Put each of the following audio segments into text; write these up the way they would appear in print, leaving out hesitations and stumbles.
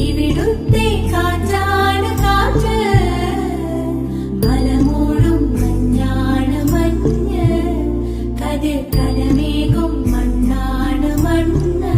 ഇവിടുത്തെ കാറ്റാണ് കാറ്റ്, മലമൂടും മഞ്ഞാണ് മഞ്ഞ്, കതിർ കലമേകും മണ്ണാണ് മണ്ണ്.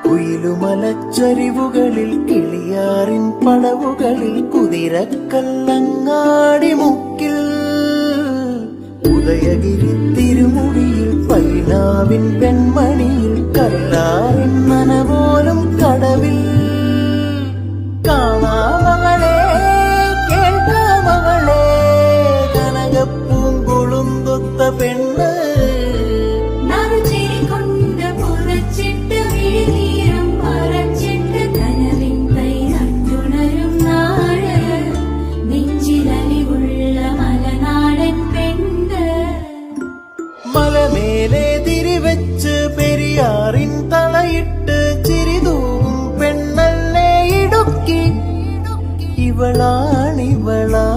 കുയിലുമലച്ചരിവുകളിൽ കിളിയാറിൻ പടവുകളിൽ കുതിരക്കല്ലങ്ങാടി മുക്കിൽ, ഉദയഗിരി തിരുമുടിയിൽ പൈനാവിൻ പെൺമണിയിൽ കല്ലാറിൻ നനപോലും കടവിൽ. കാണാമകളെ കേൾക്കാമകളെ കനകപ്പൂങ്കുളുന്തൊത്ത പെണ്ണ്, മലമേലെ തിരിവെച്ച് പെരിയാറിൻ തളയിട്ട് ചിരിതൂവും പെണ്ണല്ലേ ഇടുക്കി. ഇവളാണിവളാ